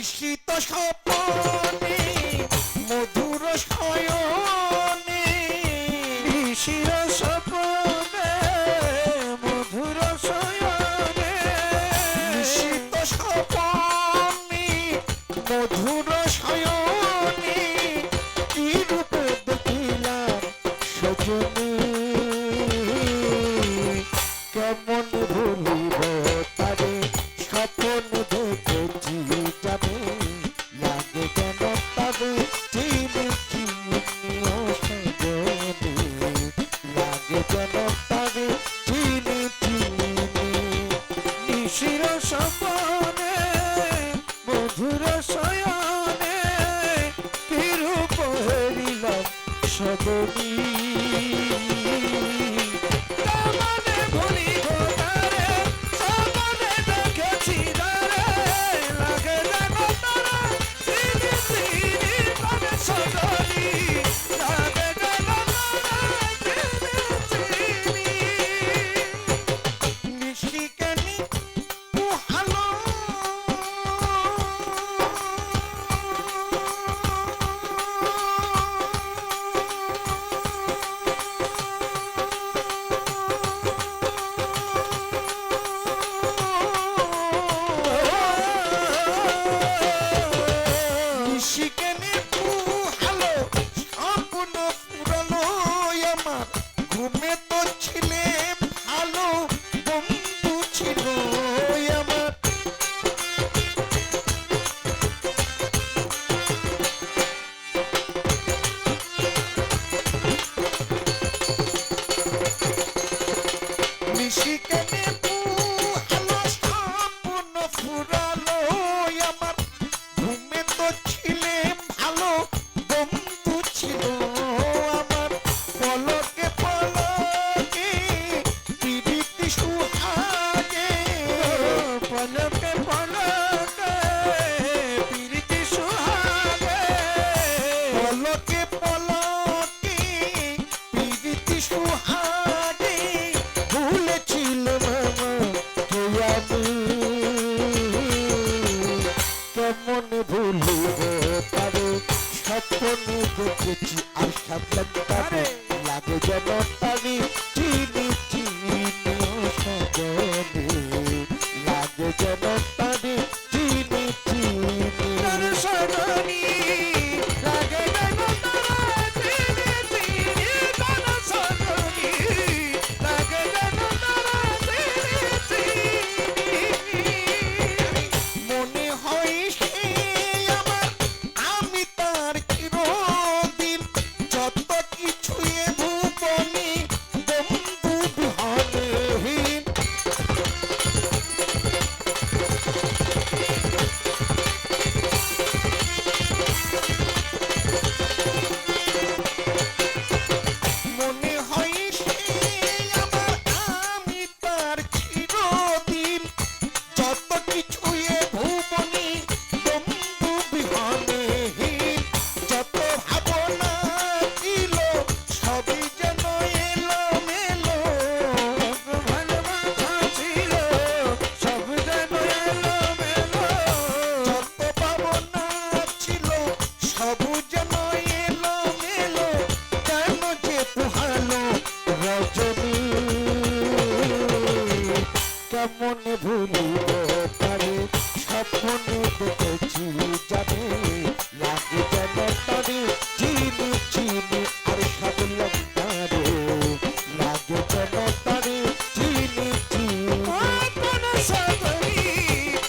নিশিত স্বপনে মধুর শয়নে নিশির স্বপনে মধুর শয়নে নিশিত স্বপনে মধুর শয়নে কি রূপে দেখিলাম সজনী কেমন ভুলিব তারে স্বপন দেখেছি যাবে লাগে যেন তবে চিনি চিনি সজনী লাগে যেন তবে চিনি চিনি নিশির স্বপনে মধুর শয়নে কি রূপ হেরিলাম সজনী কেমনে ভুলিব তারে স্বপনে দেখেছি তারে লাগে যেন তারে চিনি চিনি তবে সজনী লাগে যেন তারে চিনি চিনি নিশিকানি পুহালো নিশিকানি পুহালো স্বপ্ন পুরালো আমার ঘুমে তো ছিলে ভালো বন্ধু ছিল আমার নিশিকানি পুহালো স্বপ্ন ফুরালো আমার ঘুমে তো ছিলে ভালো বন্ধু ছিল আমার পলকে পলকে প্রীতি সুহাগে পলকে পলকে প্রীতি সুহাগে পলকে পলকে প্রীতি সুহাগে ভুলেছিল মামা কে আমি কেমন ভুলিব তারে স্বপ্নে দেখেছি আর সাবধান তারে লাগে যেন তারে চিনি চিনি সজনে লাগে যেন তারে চিনি চিনি তার সজনী লাগে যেন তারা চিনি চিনি তার সজনী লাগে যেন তারা চিনি চিনি মনে হয় সে আমার আমি তার চিরদিন যত কিছু এ ভুবনে বন্ধু বিহীন মনে হয় সে আমার আমি তার চিরদিন যত কিছু এ ভুবনে বন্ধু বিহীন যত ভাবনা ছিল সবই যেন এলো মেলো ভালোবাসা ছিল সব যেন এলো মেলো যত ভাবনা ছিল সব যেন এলো মেলো কেন যে পোহালো রজনী কেমন ভুলিব পারে স্বপ্নে দেখেছি যাবে লাগে যেন তারে চিনি চিনি আর সব লঙ্কারে লাগে যেন তারে চিনি চিনি কোন সজনী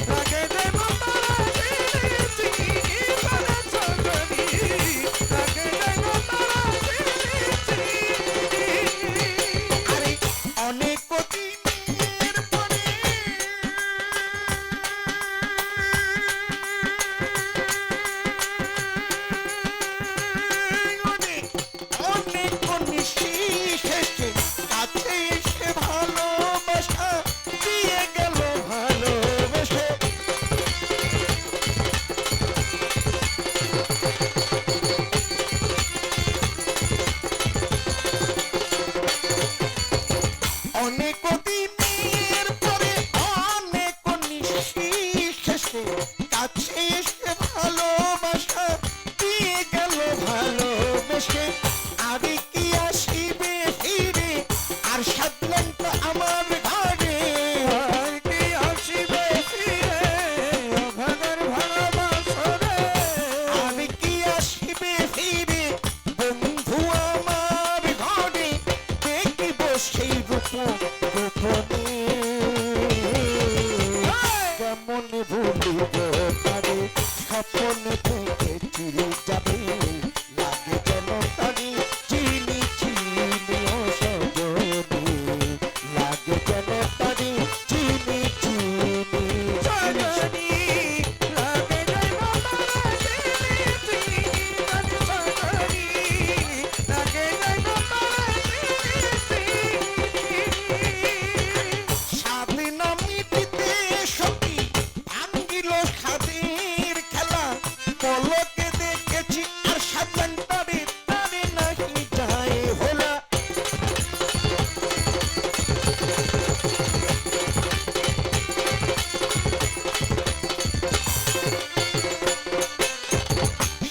লাগে যেন তারা চিনি চিনি তার সজনী লাগে যেন তারা চিনি চিনি আরে অনেক দিনের পরে সেই রূপ গোপনে কেমন ভুলিব তারে স্বপ্নে দেখেছি যাবে লাগে যেন তারে চিনি চিনি ও সজনী লাগে যেন তারে চিনি চিনি সজনী লাগে যেন তারে চিনি চিনি সজনী লাগে যেন স্বাধীন মিটিতে সখী ভাঙ্গিল স্বাধীর খেলা পলকে দেখেছি আর সাজান তারে তারে নাহি যায় ভোলা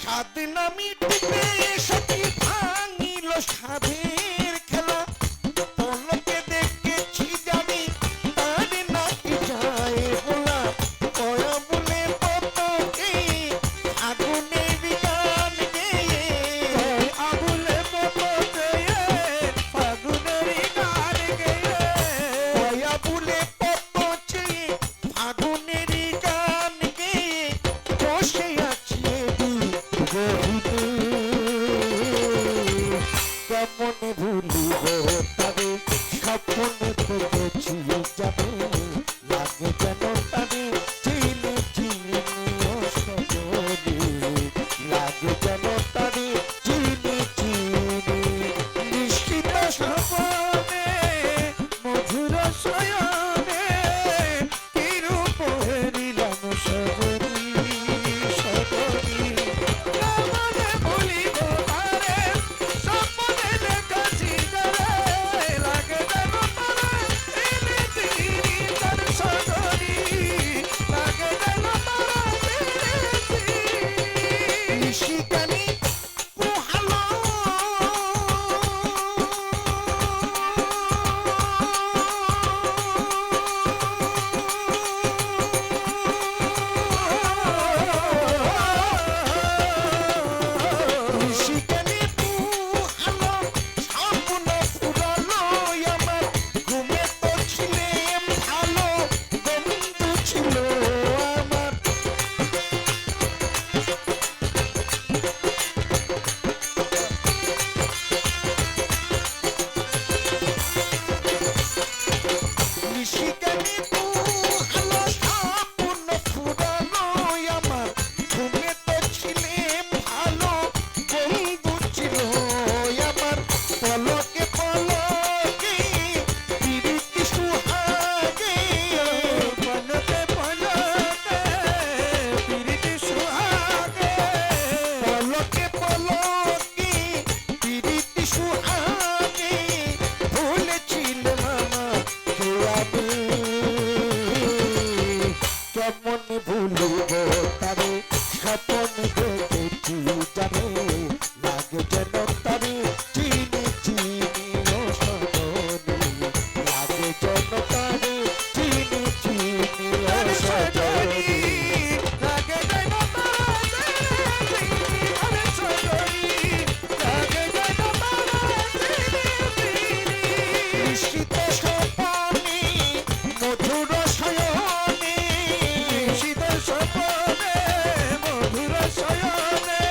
স্বাধীন মিটিতে সখী ভাঙ্গিল স্বাধীর খেলা পলকে দেখেছি জানি তারে নাকি যায় ভোলা কয়া বলে পতকে আগুনের গান গেয়ে আগুলে পপতে ফাগুনের গান গেয়ে কয়া বলে পতকে আগুনের গান গেয়ে বসে আছি রহিতে কেমন ভুলিব তবে স্বপ্নে দেখেছি যাবে লাগে যেন তারে চিনি চিনি ও সজনী লাগে যেন তারে চিনি চিনি নিশ্চিত স্বপনে মধুর শয়নে কি রূপ হেরিলাম সজনী সজনী কেমনে ভুলিব তারে স্বপ্নে দেখেছি যারে লাগে যেন তারে চিনি চিনি তার সজনী লাগে যেন তারে চিনি চিনি নিশিকানি পোহালো নিশিকানি পোহালো স্বপ্ন ফুরালো আমার ঘুমে তো ছিলেম ভালো বন্ধু ছিল আমার নিশিকানি পোহালো স্বপ্ন ফুরালো আমার ঘুমে তো ছিলেম ভালো বন্ধু ছিল আমার পলকে পলকে প্রীতি সুহাগে পলকে পলকে প্রীতি সুহাগে পলকে পলকে প্রীতি সুহাগে ভুলেছিল মামা কে আমি কেমন ভুলিব তারে স্বপ্ন দেখেছি যাবে লাগে যেন তারে চিনি চিনি ও সজনী লাগে যেন তারে চিনি চিনি ও সজনী লাগে যেন তারে চিনি সজনী লাগে যেন তারে চিনি নিশ্চিত স্বপনে মধুর শয়নে শীত স্বপনে মধুর শয়নে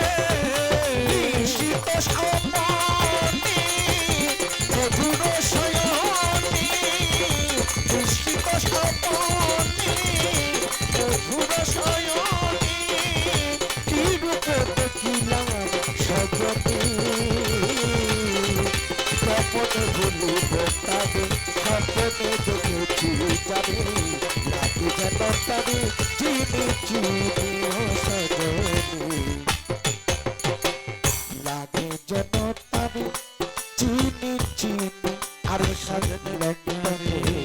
নিশ্চিত স্বপনে মধুর শয়নে নিশ্চিত স্বপনে মধুর শয়নে কি রূপে দেখিলাম সজনী স্বপনে ভুলিব তারে স্বপনে দেখেছি যাবে লাগে যেন তারে চিনি চিনি ও সজনী লাগে যেন তারে চিনি চিনি আর সজনী লাগে